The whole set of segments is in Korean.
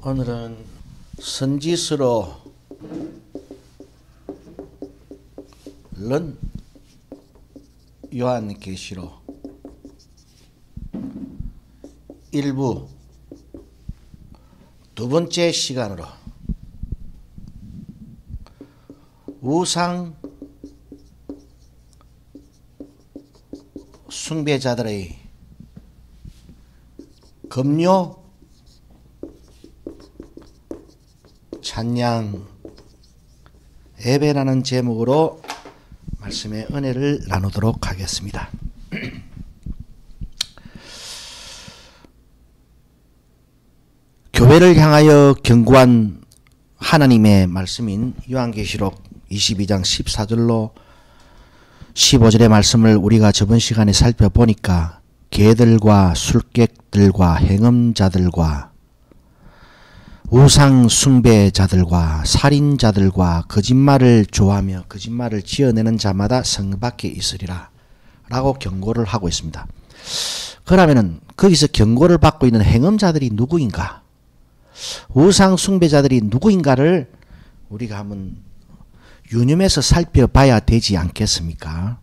오늘은 선지서로 런 요한계시록 일부 두 번째 시간으로 우상 숭배자들의 금요 찬양 예배라는 제목으로 말씀의 은혜를 나누도록 하겠습니다. 교회를 향하여 경고한 하나님의 말씀인 요한계시록 22장 14절로 15절의 말씀을 우리가 저번 시간에 살펴보니까 개들과 술객들과 행음자들과 우상 숭배자들과 살인자들과 거짓말을 좋아하며 거짓말을 지어내는 자마다 성 밖에 있으리라 라고 경고를 하고 있습니다. 그러면은 거기서 경고를 받고 있는 행음자들이 누구인가, 우상 숭배자들이 누구인가를 우리가 한번 유념해서 살펴봐야 되지 않겠습니까?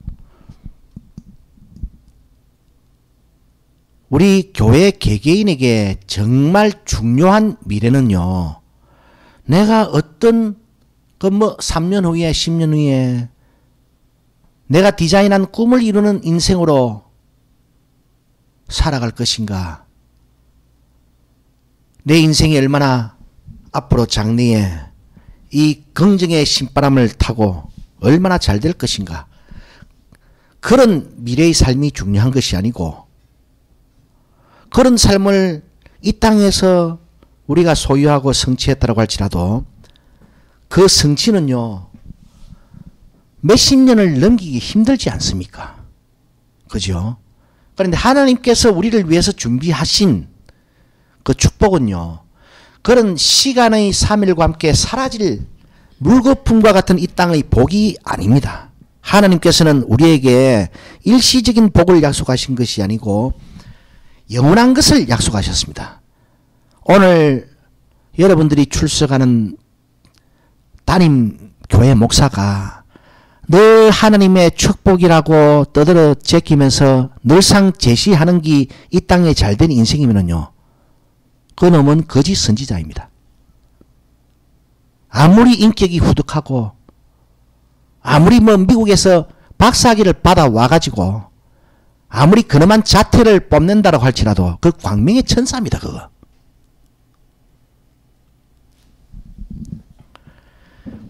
우리 교회 개개인에게 정말 중요한 미래는요, 내가 어떤 3년 후에 10년 후에 내가 디자인한 꿈을 이루는 인생으로 살아갈 것인가, 내 인생이 얼마나 앞으로 장래에 이 긍정의 신바람을 타고 얼마나 잘 될 것인가, 그런 미래의 삶이 중요한 것이 아니고, 그런 삶을 이 땅에서 우리가 소유하고 성취했다고 할지라도 그 성취는요, 몇십 년을 넘기기 힘들지 않습니까? 그죠? 그런데 하나님께서 우리를 위해서 준비하신 그 축복은요, 그런 시간의 3일과 함께 사라질 물거품과 같은 이 땅의 복이 아닙니다. 하나님께서는 우리에게 일시적인 복을 약속하신 것이 아니고 영원한 것을 약속하셨습니다. 오늘 여러분들이 출석하는 담임 교회 목사가 늘 하나님의 축복이라고 떠들어 제끼면서 늘상 제시하는 게 이 땅에 잘된 인생이면요, 그놈은 거짓 선지자입니다. 아무리 인격이 후득하고 아무리 미국에서 박사학위를 받아 와가지고 아무리 그놈한 자태를 뽐낸다고 할지라도 그 광명의 천사입니다. 그거.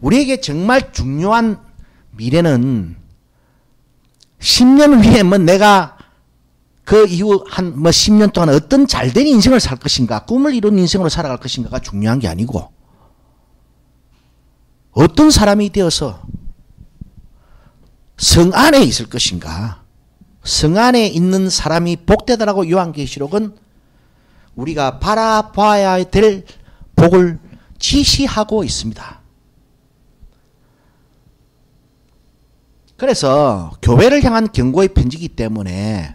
우리에게 정말 중요한 미래는 10년 후에 내가 그 이후 한 10년 동안 어떤 잘된 인생을 살 것인가, 꿈을 이룬 인생으로 살아갈 것인가가 중요한 게 아니고, 어떤 사람이 되어서 성 안에 있을 것인가, 성 안에 있는 사람이 복되다라고 요한계시록은 우리가 바라봐야 될 복을 지시하고 있습니다. 그래서 교회를 향한 경고의 편지이기 때문에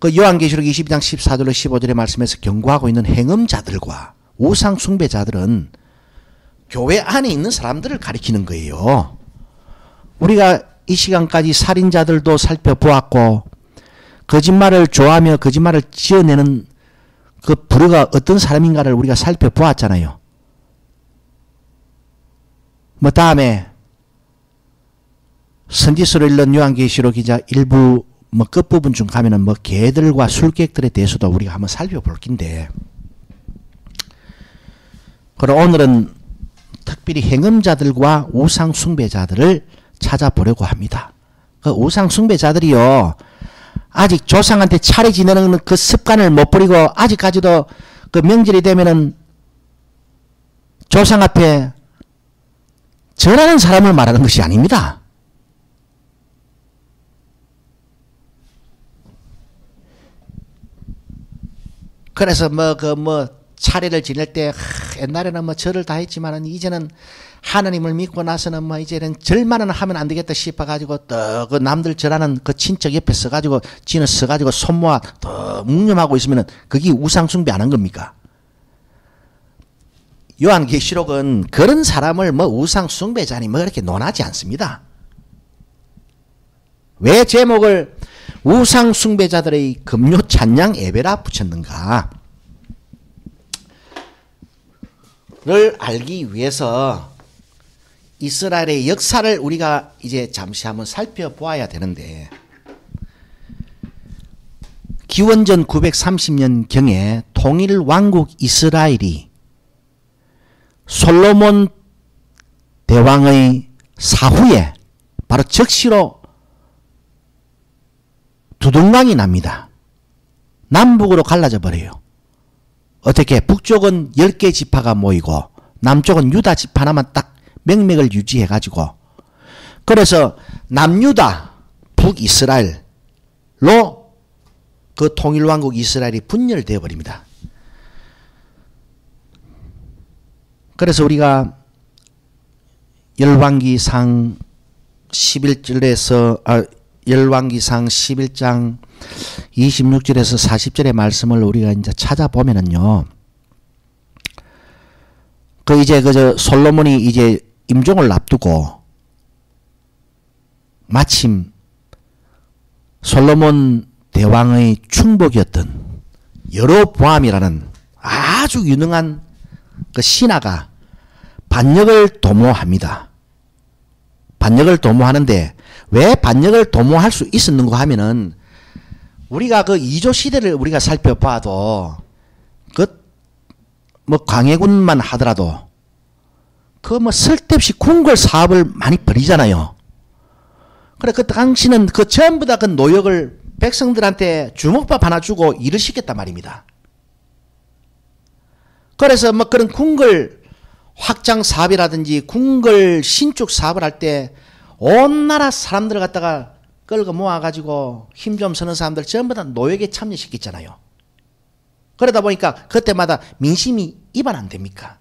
그 요한계시록 22장 14절로 15절의 말씀에서 경고하고 있는 행음자들과 우상 숭배자들은 교회 안에 있는 사람들을 가리키는 거예요. 우리가 이 시간까지 살인자들도 살펴보았고, 거짓말을 좋아하며 거짓말을 지어내는 그 부류가 어떤 사람인가를 우리가 살펴보았잖아요. 다음에 선지서를 읽는 요한계시록 기자 일부 끝부분 중 가면은 개들과 술객들에 대해서도 우리가 한번 살펴볼 긴데, 그럼 오늘은 특별히 행음자들과 우상 숭배자들을 찾아보려고 합니다. 그 우상 숭배자들이요, 아직 조상한테 차례 지내는 그 습관을 못 버리고 아직까지도 그 명절이 되면은 조상 앞에 절하는 사람을 말하는 것이 아닙니다. 그래서 차례를 지낼 때 옛날에는 절을 다 했지만은 이제는 하나님을 믿고 나서는 이제는 절만은 하면 안 되겠다 싶어가지고 또 그 남들 절하는 그 친척 옆에 서가지고 지는 서가지고 손 모아 또 묵념하고 있으면은 그게 우상숭배 안 한 겁니까? 요한계시록은 그런 사람을 뭐 우상 숭배자니 뭐 그렇게 논하지 않습니다. 왜 제목을 우상 숭배자들의 금요 찬양 예배라 붙였는가? 를 알기 위해서 이스라엘의 역사를 우리가 이제 잠시 한번 살펴보아야 되는데, 기원전 930년경에 통일 왕국 이스라엘이 솔로몬 대왕의 사후에 바로 적시로 두동강이 납니다. 남북으로 갈라져 버려요. 어떻게? 북쪽은 10개 지파가 모이고 남쪽은 유다 지파 하나만 딱 맥맥을 유지해 가지고, 그래서 남유다 북이스라엘로 그 통일왕국 이스라엘이 분열되어 버립니다. 그래서 우리가 열왕기상 11절에서 열왕기상 11장 26절에서 40절의 말씀을 우리가 이제 찾아보면은요, 그 이제 솔로몬이 이제 임종을 앞두고 마침 솔로몬 대왕의 충복이었던 여로보암이라는 아주 유능한 그 신하가 반역을 도모합니다. 반역을 도모하는데 왜 반역을 도모할 수 있었는가 하면은, 우리가 그 이조 시대를 우리가 살펴봐도 그 뭐 광해군만 하더라도 그 뭐 쓸데없이 궁궐 사업을 많이 벌이잖아요. 그래 그 당시는 그 전부 다 그 노역을 백성들한테 주먹밥 하나 주고 일을 시켰단 말입니다. 그래서 뭐 그런 궁궐 확장 사업이라든지 궁궐 신축 사업을 할 때 온 나라 사람들을 갖다가 끌고 모아가지고 힘 좀 쓰는 사람들 전부 다 노역에 참여시켰잖아요. 그러다 보니까 그때마다 민심이 입안 안 됩니까?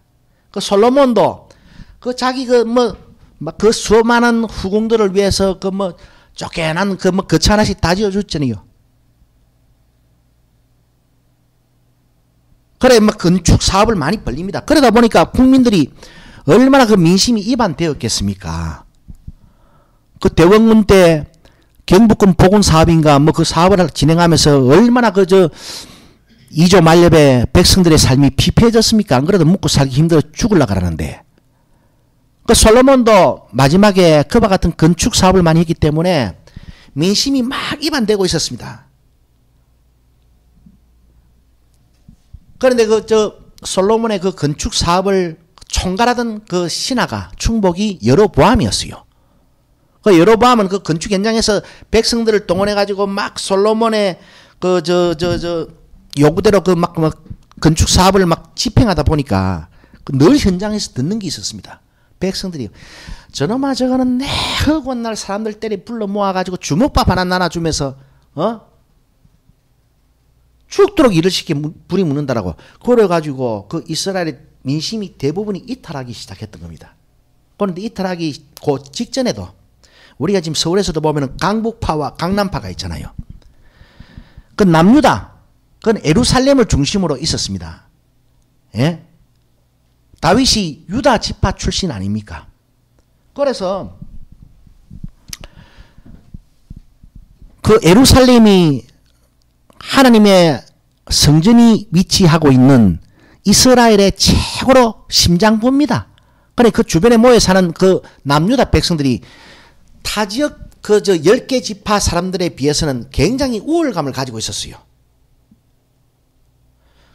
그 솔로몬도 그 자기 그 수많은 후궁들을 위해서 그 뭐 쫓겨난 그 뭐 거처 하나씩 다 지어줬잖아요. 그래 막 건축 사업을 많이 벌립니다. 그러다 보니까 국민들이 얼마나 그 민심이 입안되었겠습니까? 그 대원군 때 경북군 보건 사업인가 뭐 그 사업을 진행하면서 얼마나 이조 만렵에 백성들의 삶이 피폐해졌습니까? 안 그래도 먹고 살기 힘들어 죽으려고 그러는데, 그 솔로몬도 마지막에 그와 같은 건축 사업을 많이 했기 때문에 민심이 막 입안되고 있었습니다. 그런데 솔로몬의 그 건축 사업을 총괄하던 그 신하가 충복이 여로보암이었어요. 그 여로보암은 그 건축 현장에서 백성들을 동원해 가지고 막 솔로몬의 요구대로 막 건축 사업을 막 집행하다 보니까 늘 현장에서 듣는 게 있었습니다. 백성들이 저놈아 저거는 내 허구한 날 사람들 때리 불러 모아가지고 주먹밥 하나 나눠주면서 죽도록 일을 시켜 불이 묻는다라고 그래가지고 그 이스라엘의 민심이 대부분이 이탈하기 시작했던 겁니다. 그런데 이탈하기 그 직전에도 우리가 지금 서울에서도 보면은 강북파와 강남파가 있잖아요. 그 남유다, 그건 예루살렘을 중심으로 있었습니다. 예? 다윗이 유다 지파 출신 아닙니까? 그래서 그 예루살렘이 하나님의 성전이 위치하고 있는 이스라엘의 최고로 심장부입니다. 그래 그 주변에 모여 사는 그 남유다 백성들이 타 지역 10개 지파 사람들에 비해서는 굉장히 우월감을 가지고 있었어요.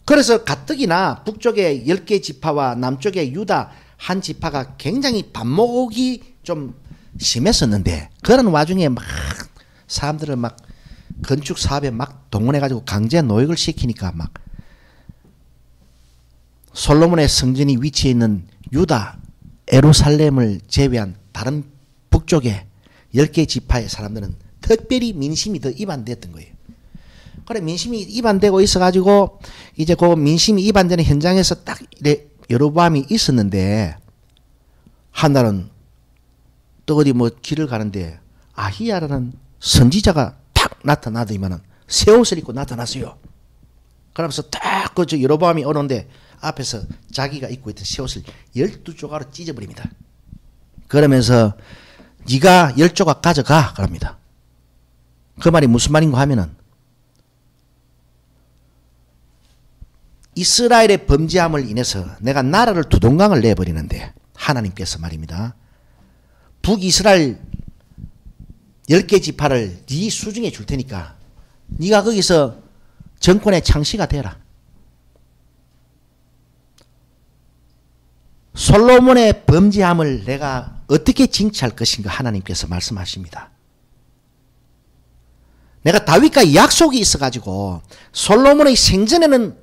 그래서 가뜩이나 북쪽의 10개 지파와 남쪽의 유다 한 지파가 굉장히 반목이 좀 심했었는데, 그런 와중에 막 사람들을 막 건축 사업에 막 동원해가지고 강제 노역을 시키니까 막 솔로몬의 성전이 위치해 있는 유다, 예루살렘을 제외한 다른 북쪽의 10개 지파의 사람들은 특별히 민심이 더 입안됐던 거예요. 그래 민심이 입안되고 있어가지고 이제 그 민심이 입안되는 현장에서 딱 여로보암이 있었는데, 한 날은 또 어디 뭐 길을 가는데 아히야라는 선지자가 탁 나타나더니만은 새 옷을 입고 나타났어요. 그러면서 딱 여로보암이 오는데 앞에서 자기가 입고 있던 새 옷을 12조각으로 찢어버립니다. 그러면서 네가 10조각 가져가 그럽니다. 그 말이 무슨 말인가 하면은 이스라엘의 범죄함을 인해서 내가 나라를 두 동강을 내버리는데 하나님께서 말입니다. 북이스라엘 10개 지파를 네 수중에 줄 테니까 네가 거기서 정권의 창시가 되라. 솔로몬의 범죄함을 내가 어떻게 징치할 것인가 하나님께서 말씀하십니다. 내가 다윗과 약속이 있어가지고 솔로몬의 생전에는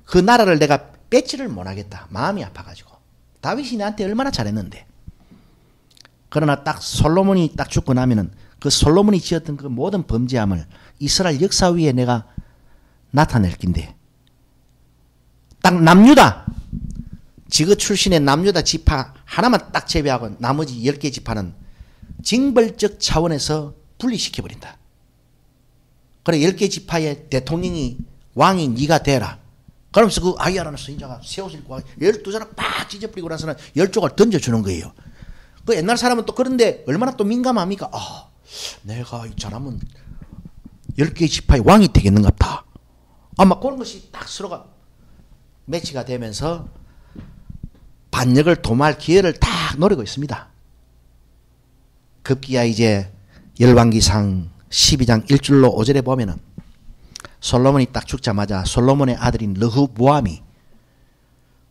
그 나라를 내가 뺏지를 못하겠다. 마음이 아파가지고. 다윗이 나한테 얼마나 잘했는데. 그러나 딱 솔로몬이 딱 죽고 나면은 그 솔로몬이 지었던 그 모든 범죄함을 이스라엘 역사 위에 내가 나타낼 낀데 딱 남유다 지그 출신의 남유다 지파 하나만 딱 제외하고 나머지 10개 지파는 징벌적 차원에서 분리시켜버린다. 그래 10개 지파의 대통령이 왕이 네가 되라. 그러면서 그 아이야라는 선지자가 새 옷을 입고 12사람 팍 찢어버리고 나서는 10조각을 던져주는 거예요. 그 옛날 사람은 또 그런데 얼마나 또 민감합니까? 아, 내가 이 사람은 10개 지파의 왕이 되겠는갑다. 아마 그런 것이 딱 서로가 매치가 되면서 반역을 도모할 기회를 딱 노리고 있습니다. 급기야 이제 열왕기상 12장 1절로 5절에 보면은 솔로몬이 딱 죽자마자 솔로몬의 아들인 르후보암이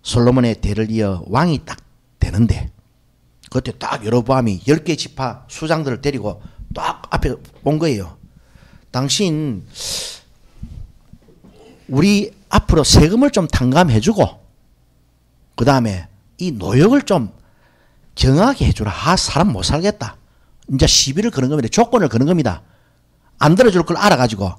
솔로몬의 대를 이어 왕이 딱 되는데 그때 딱 여로보암이 10개 지파 수장들을 데리고 딱 앞에 온 거예요. 당신 우리 앞으로 세금을 좀 탕감해주고 그 다음에 이 노역을 좀 경하게 해주라. 아 사람 못 살겠다. 이제 시비를 거는 겁니다. 조건을 거는 겁니다. 안 들어줄 걸 알아가지고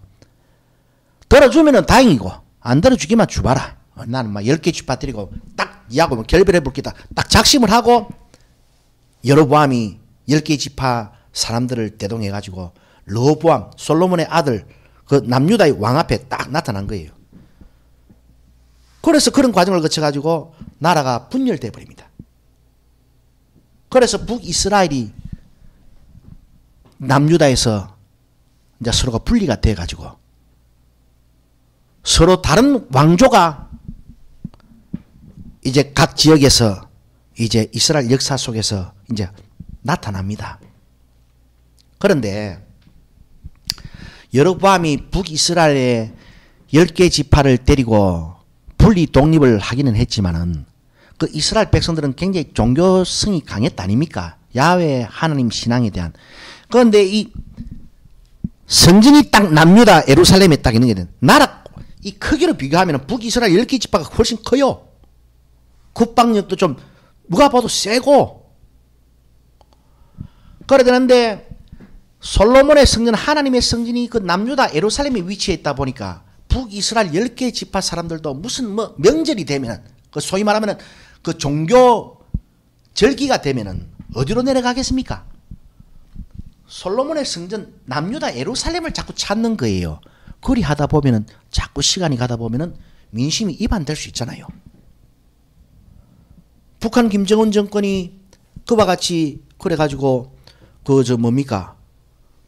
들어주면은 다행이고 안 들어주기만 주봐라. 나는 막 10개 지파 데리고 딱 이하고 결별해 볼게다. 딱 작심을 하고 여로보암이 10개 지파 사람들을 대동해가지고 르호보암 솔로몬의 아들 그 남유다의 왕 앞에 딱 나타난 거예요. 그래서 그런 과정을 거쳐가지고 나라가 분열돼 버립니다. 그래서 북이스라엘이 남유다에서 이제 서로가 분리가 돼가지고 서로 다른 왕조가 이제 각 지역에서 이제 이스라엘 역사 속에서 이제 나타납니다. 그런데 여로보암이 북이스라엘의 10개 지파를 데리고 분리 독립을 하기는 했지만은 그 이스라엘 백성들은 굉장히 종교성이 강했다 아닙니까? 야훼 하나님 신앙에 대한. 그런데 이 성전이 딱 남유다 예루살렘에 딱 있는 게 나라 이 크기로 비교하면 북이스라엘 10개 지파가 훨씬 커요. 국방력도 좀 누가 봐도 세고. 그래야 되는데 솔로몬의 성전 하나님의 성전이 그 남유다 예루살렘에 위치해 있다 보니까 북이스라엘 10개 지파 사람들도 무슨 뭐 명절이 되면은 그 소위 말하면은 그 종교 절기가 되면은 어디로 내려가겠습니까? 솔로몬의 성전 남유다 예루살렘을 자꾸 찾는 거예요. 그리 하다 보면은 자꾸 시간이 가다 보면은 민심이 이반될 수 있잖아요. 북한 김정은 정권이 그와 같이 그래가지고 그 저 뭡니까?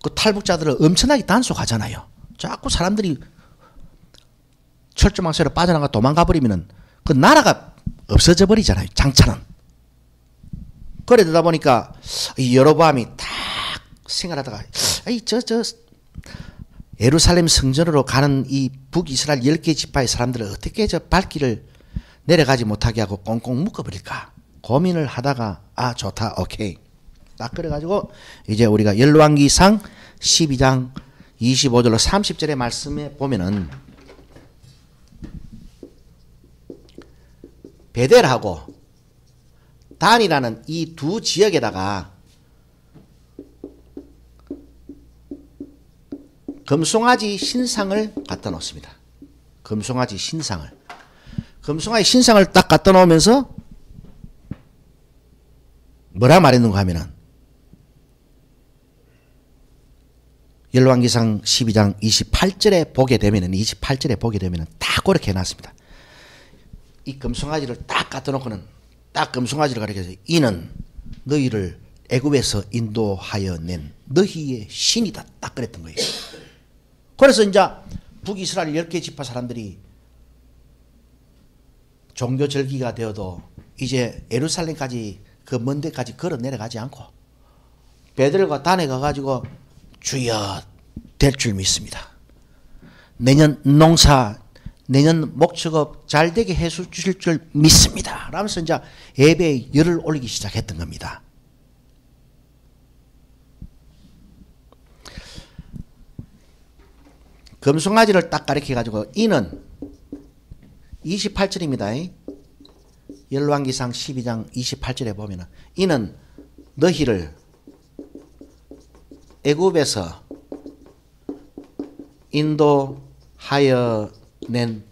그 탈북자들을 엄청나게 단속하잖아요. 자꾸 사람들이 철조망새로 빠져나가 도망가 버리면은 그 나라가 없어져 버리잖아요. 장차는. 그러다 보니까 여로보암이 딱 생각하다가 저 예루살렘 성전으로 가는 이 북이스라엘 10개 지파의 사람들을 어떻게 저 발길을 내려가지 못하게 하고 꽁꽁 묶어버릴까 고민을 하다가 아 좋다 오케이 딱 그래가지고 이제 우리가 열왕기상 12장 25절로 30절의 말씀에 보면은 베델하고 단이라는 이 두 지역에다가 금송아지 신상을 갖다 놓습니다. 금송아지 신상을. 금송아지 신상을 딱 갖다 놓으면서 뭐라 말했는가 하면은 열왕기상 12장 28절에 보게 되면은 딱 그렇게 해놨습니다. 이 금송아지를 딱 갖다 놓고는 딱 금송아지를 가리켜서 이는 너희를 애굽에서 인도하여 낸 너희의 신이다. 딱 그랬던 거예요. 그래서 이제 북이스라엘 10개 지파 사람들이 종교 절기가 되어도 이제 예루살렘까지 그 먼 데까지 걸어 내려가지 않고 베들과 단에 가가지고 주여 될 줄 믿습니다. 내년 농사, 내년 목축업 잘 되게 해 주실 줄 믿습니다. 라면서 이제 예배에 열을 올리기 시작했던 겁니다. 금송아지를 딱 가리켜가지고 이는 28절입니다. 열왕기상 12장 28절에 보면은 이는 너희를 애굽에서 인도하여 낸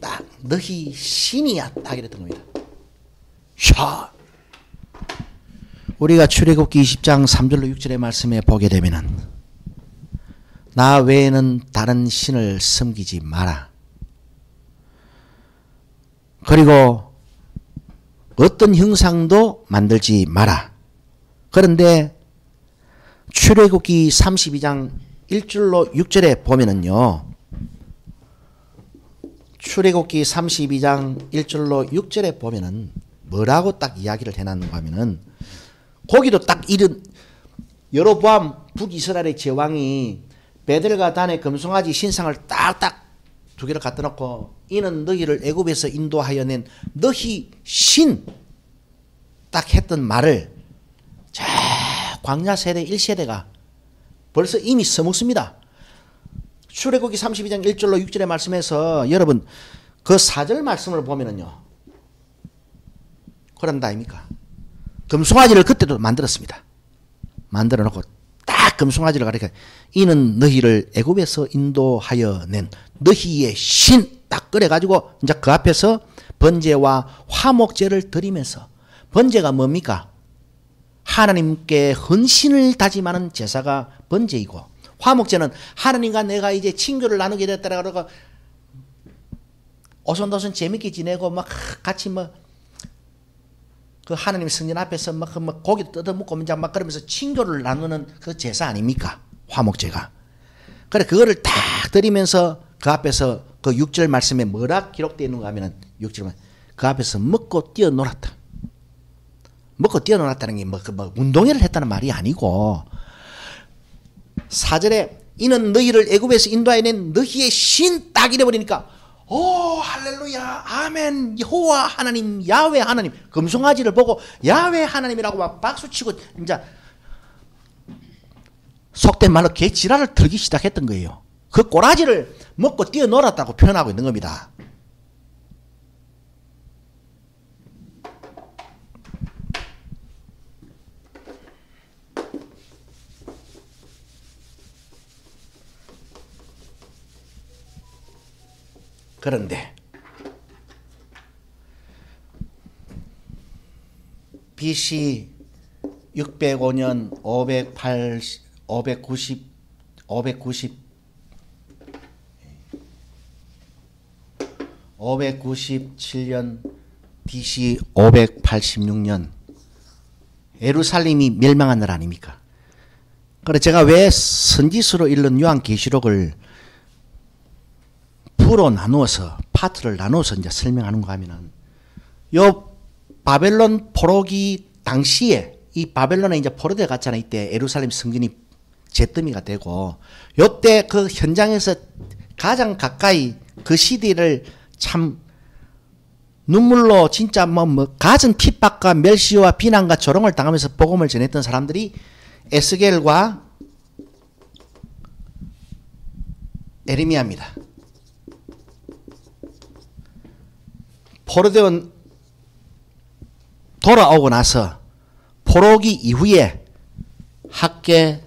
딱 너희 신이야 딱 이랬던 겁니다. 샤. 우리가 출애굽기 20장 3절로 6절의 말씀에 보게 되면은 나 외에는 다른 신을 섬기지 마라. 그리고 어떤 형상도 만들지 마라. 그런데 출애굽기 32장 1절로 6절에 보면은요. 출애굽기 32장 1절로 6절에 보면은 뭐라고 딱 이야기를 해놨는가 하면은 거기도 딱 이런 여로보암 북이스라엘의 제왕이 베들과 단의 금송아지 신상을 딱딱 두 개를 갖다 놓고 이는 너희를 애굽에서 인도하여 낸 너희 신 딱 했던 말을 자 광야 세대 1세대가 벌써 이미 써먹습니다. 출애굽기 32장 1절로 6절의 말씀에서 여러분 그 4절 말씀을 보면은요. 그런다 아닙니까? 금송아지를 그때도 만들었습니다. 만들어 놓고 딱 금송아지를 가리켜 이는 너희를 애굽에서 인도하여 낸 너희의 신 딱 그래가지고 이제 그 앞에서 번제와 화목제를 드리면서 번제가 뭡니까? 하나님께 헌신을 다짐하는 제사가 번제이고 화목제는 하나님과 내가 이제 친교를 나누게 됐다라 그러고 오손도손 재밌게 지내고 막 같이 뭐 그 하나님 성전 앞에서 막 고기 뜯어먹고 막 그러면서 친교를 나누는 그 제사 아닙니까? 화목제가. 그래 그거를 딱 드리면서 그 앞에서 그 6절 말씀에 뭐라 기록되어 있는가 하면은 6절만 그 앞에서 먹고 뛰어놀았다. 먹고 뛰어놀았다는 게 뭐 운동회를 했다는 말이 아니고 4절에 이는 너희를 애굽에서 인도하여 낸 너희의 신 딱 이래버리니까 오 할렐루야 아멘 여호와 하나님 야훼 하나님 금송아지를 보고 야훼 하나님이라고 막 박수치고 이제 속된 말로 개지랄을 들기 시작했던 거예요. 그 꼬라지를 먹고 뛰어놀았다고 표현하고 있는 겁니다. 그런데 BC 605년 597년 BC 586년 예루살렘이 멸망한 날 아닙니까? 그래서 제가 왜 선지서로 읽는 요한계시록을 부로 나누어서 파트를 나누어서 이제 설명하는가 하면은 요 바벨론 포로기 당시에 이 바벨론에 이제 포로돼 갔잖아요. 이때 예루살렘 성전이 잿더미가 되고 요때 그 현장에서 가장 가까이 그 시대를 참 눈물로 진짜 갖은 핍박과 멸시와 비난과 조롱을 당하면서 복음을 전했던 사람들이 에스겔과 에레미야입니다. 포로되어 돌아오고 나서 포로기 이후에 학계,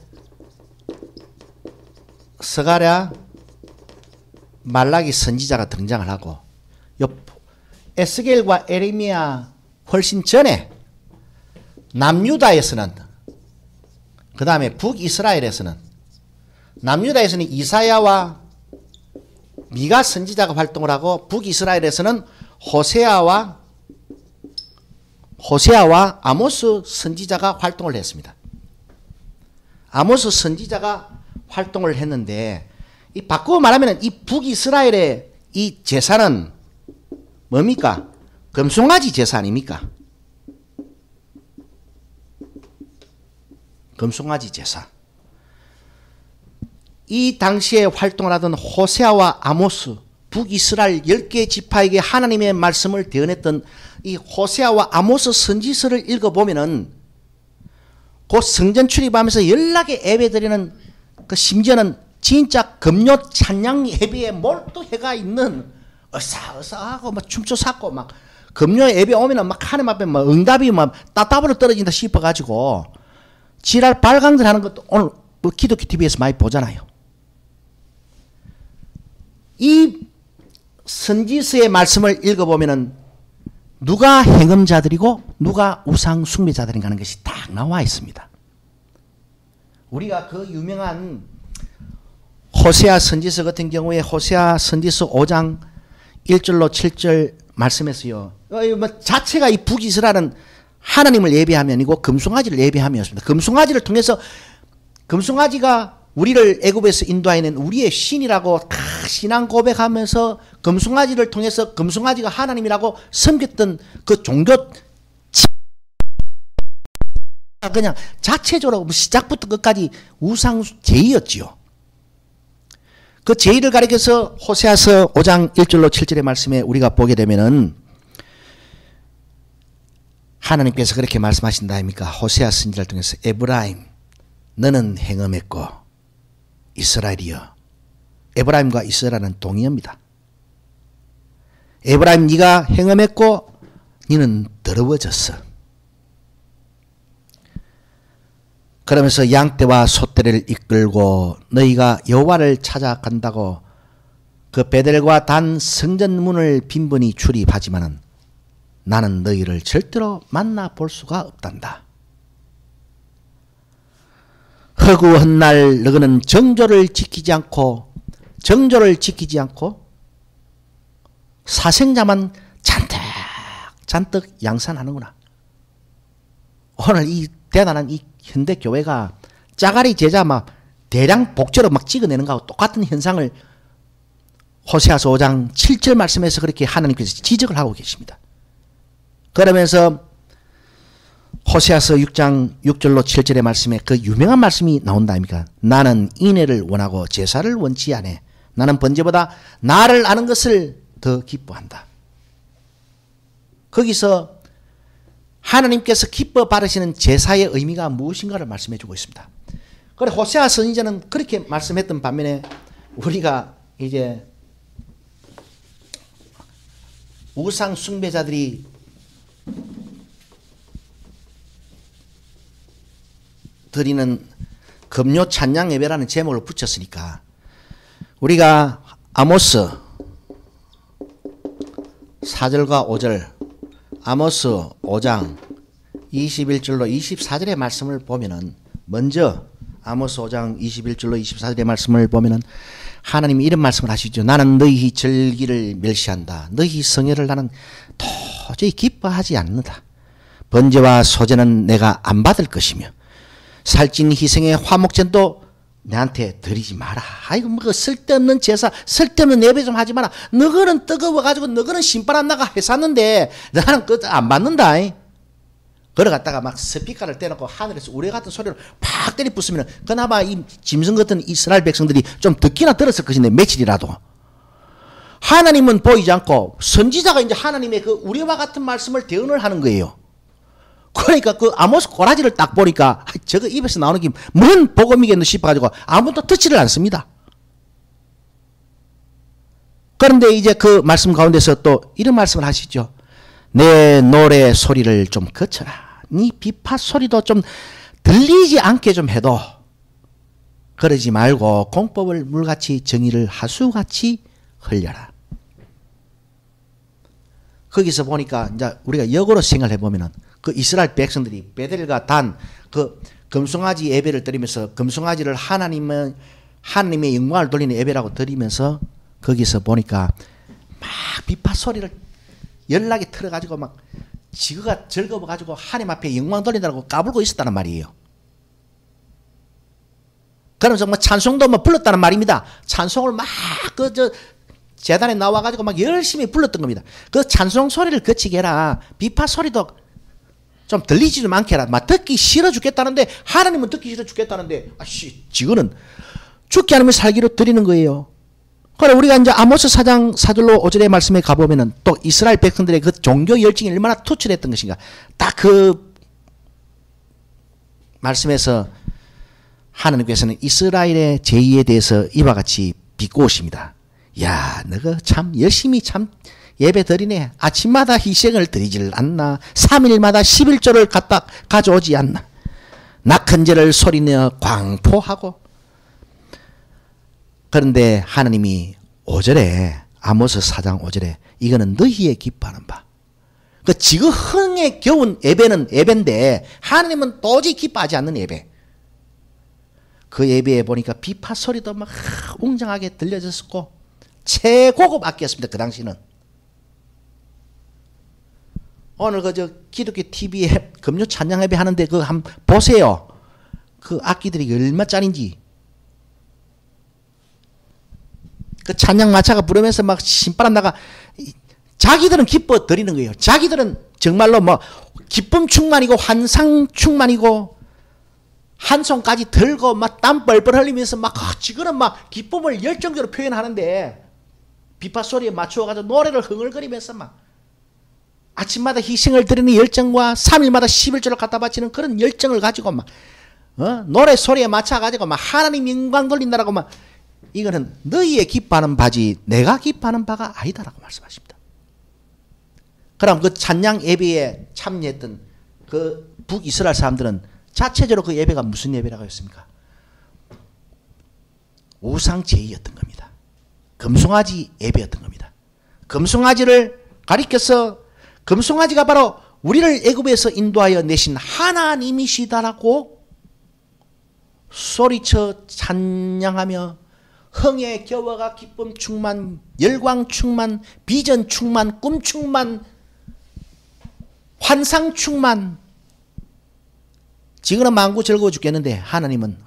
스가랴, 말라기 선지자가 등장을 하고 요 에스겔과 에레미야 훨씬 전에 남유다에서는 그 다음에 북이스라엘에서는 남유다에서는 이사야와 미가 선지자가 활동을 하고 북이스라엘에서는 호세아와 아모스 선지자가 활동을 했습니다. 아모스 선지자가 활동을 했는데 이 바꾸어 말하면 이 북이스라엘의 이 제사는 뭡니까? 금송아지 제사 아닙니까? 금송아지 제사. 이 당시에 활동을 하던 호세아와 아모스 북이스라엘 10개 지파에게 하나님의 말씀을 대언했던 이 호세아와 아모스 선지서를 읽어보면은 곧 성전 출입하면서 연락에 예배드리는 그 심지어는 진짜 금요 찬양 예배에 몰두해가 있는 어사어사하고 막 춤춰 샀고 막 금요 예배 오면은 막 하나님 앞에 막 응답이 막 따따블로 떨어진다 싶어가지고 지랄 발광들 하는 것도 오늘 뭐 기독교 TV에서 많이 보잖아요. 이 선지서의 말씀을 읽어보면은 누가 행음자들이고 누가 우상 숭배자들인가 하는 것이 딱 나와 있습니다. 우리가 그 유명한 호세아 선지서 같은 경우에 호세아 선지서 5장 1절로 7절 말씀에서요. 자체가 이 북이스라엘은 하나님을 예배하면 아니고 금송아지를 예배함이었습니다. 금송아지를 통해서 금송아지가 우리를 애굽에서 인도해낸 우리의 신이라고 다 신앙 고백하면서 금송아지를 통해서 금송아지가 하나님이라고 섬겼던 그 종교 그냥 자체적으로 시작부터 끝까지 우상 제의였지요. 그 제의를 가리켜서 호세아서 5장 1절로 7절의 말씀에 우리가 보게 되면은 하나님께서 그렇게 말씀하신다 아닙니까? 호세아 선지자를 통해서 에브라임 너는 행음했고 이스라엘이여. 에브라임과 이스라엘은 동의어입니다. 에브라임 네가 행음했고 너는 더러워졌어. 그러면서 양떼와 소떼를 이끌고 너희가 여호와를 찾아간다고 그 베델과 단 성전문을 빈번히 출입하지만은 나는 너희를 절대로 만나볼 수가 없단다. 허구한 날 너희는 정조를 지키지 않고 사생자만 잔뜩 양산하는구나. 오늘 이 대단한 이 현대 교회가 짜가리 제자 막 대량 복제로 막 찍어내는 거하고 똑같은 현상을 호세아서 5장 7절 말씀에서 그렇게 하나님께서 지적을 하고 계십니다. 그러면서 호세아서 6장 6절로 7절의 말씀에 그 유명한 말씀이 나온다 아닙니까? 나는 인애를 원하고 제사를 원치 않아. 나는 번제보다 나를 아는 것을 더 기뻐한다. 거기서 하나님께서 기뻐 받으시는 제사의 의미가 무엇인가를 말씀해 주고 있습니다. 그래 호세아 선지자는 그렇게 말씀했던 반면에 우리가 이제 우상 숭배자들이 드리는 금요 찬양 예배라는 제목을 붙였으니까 우리가 아모스 4절과 5절 아모스 5장 21절로 24절의 말씀을 보면은 먼저 아모스 5장 21절로 24절의 말씀을 보면은 하나님이 이런 말씀을 하시죠. 나는 너희 절기를 멸시한다. 너희 성회를 나는 도저히 기뻐하지 않는다. 번제와 소제는 내가 안 받을 것이며 살찐 희생의 화목제도 내한테 드리지 마라. 아이고 뭐 쓸데없는 제사 쓸데없는 예배 좀 하지 마라. 너거는 뜨거워가지고 너거는 신바람 나가 해샀는데 나는 그거 안 받는다. 걸어갔다가 막 스피커를 떼놓고 하늘에서 우레 같은 소리를 팍 때리 부수면 그나마 이 짐승 같은 이스라엘 백성들이 좀 듣기나 들었을 것인데 며칠이라도 하나님은 보이지 않고 선지자가 이제 하나님의 그 우레와 같은 말씀을 대언을 하는 거예요. 그러니까 그 아모스 꼬라지를 딱 보니까 저거 입에서 나오는 게 뭔 복음이겠노 싶어가지고 아무도 듣지를 않습니다. 그런데 이제 그 말씀 가운데서 또 이런 말씀을 하시죠. 내 노래 소리를 좀 거쳐라. 네 비파 소리도 좀 들리지 않게 좀 해도 그러지 말고 공법을 물같이 정의를 하수같이 흘려라. 거기서 보니까 이제 우리가 역으로 생각을 해보면은 그 이스라엘 백성들이 베델과 단 그 금송아지 예배를 드리면서 금송아지를 하나님의 영광을 돌리는 예배라고 드리면서 거기서 보니까 막 비파 소리를 연락이 틀어가지고 막 지그가 즐거워가지고 하나님 앞에 영광 돌린다고 까불고 있었다는 말이에요. 그러면서 뭐 찬송도 뭐 불렀다는 말입니다. 찬송을 막 재단에 나와가지고 막 열심히 불렀던 겁니다. 그 찬송 소리를 그치게 해라. 비파 소리도 좀 들리지 좀 않게 해라. 막 듣기 싫어 죽겠다는데 하나님은 듣기 싫어 죽겠다는데 지금은 죽게 하나님을 살기로 드리는 거예요. 그래 우리가 이제 아모스 4장 4절로 5절의 말씀에 가보면은 또 이스라엘 백성들의 그 종교 열정이 얼마나 투철했던 것인가. 딱 그 말씀에서 하나님께서는 이스라엘의 죄에 대해서 이와 같이 비꼬십니다. 야, 너가 참 열심히 참 예배 드리네. 아침마다 희생을 드리질 않나. 3일마다 11조를 갖다 가져오지 않나. 낙헌제를 소리내어 광포하고. 그런데 하나님이 5절에 아모스 4장 5절에 이거는 너희의 기뻐하는 바. 그 지금 흥에 겨운 예배는 예배인데 하나님은 도저히 기뻐하지 않는 예배. 그 예배에 보니까 비파 소리도 막 웅장하게 들려졌었고 최고급 악기였습니다. 그 당시는. 오늘 기독교 TV에 금요 찬양 예배 하는데 그거 한번 보세요. 그 악기들이 얼마짜린지. 그 찬양 마차가 부르면서 막 신바람 나가. 자기들은 기뻐 드리는 거예요. 자기들은 정말로 뭐 기쁨 충만이고 환상 충만이고 한 손까지 들고 막 땀 뻘뻘 흘리면서 막 지금은 막 기쁨을 열정적으로 표현하는데 비파 소리에 맞추어가지고 노래를 흥얼거리면서 막 아침마다 희생을 드리는 열정과 3일마다 11조를 갖다 바치는 그런 열정을 가지고 막 노래 소리에 맞춰가지고 막 하나님 영광 돌린다라고 막 이거는 너희의 기뻐하는 바지 내가 기뻐하는 바가 아니다라고 말씀하십니다. 그럼 그 찬양 예배에 참여했던 그 북이스라엘 사람들은 자체적으로 그 예배가 무슨 예배라고 했습니까? 우상제의였던 겁니다. 금송아지 예배였던 겁니다. 금송아지를 가리켜서 금송아지가 바로 우리를 애굽에서 인도하여 내신 하나님이시다라고 소리쳐 찬양하며 흥에 겨워가 기쁨 충만, 열광 충만, 비전 충만, 꿈 충만, 환상 충만. 지금은 만구 즐거워 죽겠는데 하나님은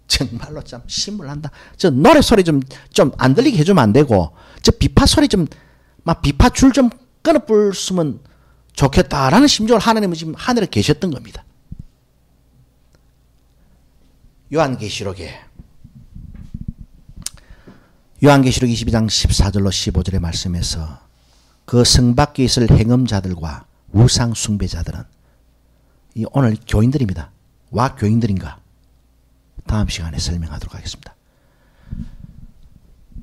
정말로 참 신물난다. 저 노래 소리 좀 안 들리게 해주면 안 되고 저 비파 소리 막 비파 줄 좀 끊어불으면 좋겠다라는 심정으로 하나님은 지금 하늘에 계셨던 겁니다. 요한계시록 22장 14절로 15절의 말씀에서 그 성 밖에 있을 행음자들과 우상 숭배자들은 오늘 교인들입니다. 와 교인들인가? 다음 시간에 설명하도록 하겠습니다.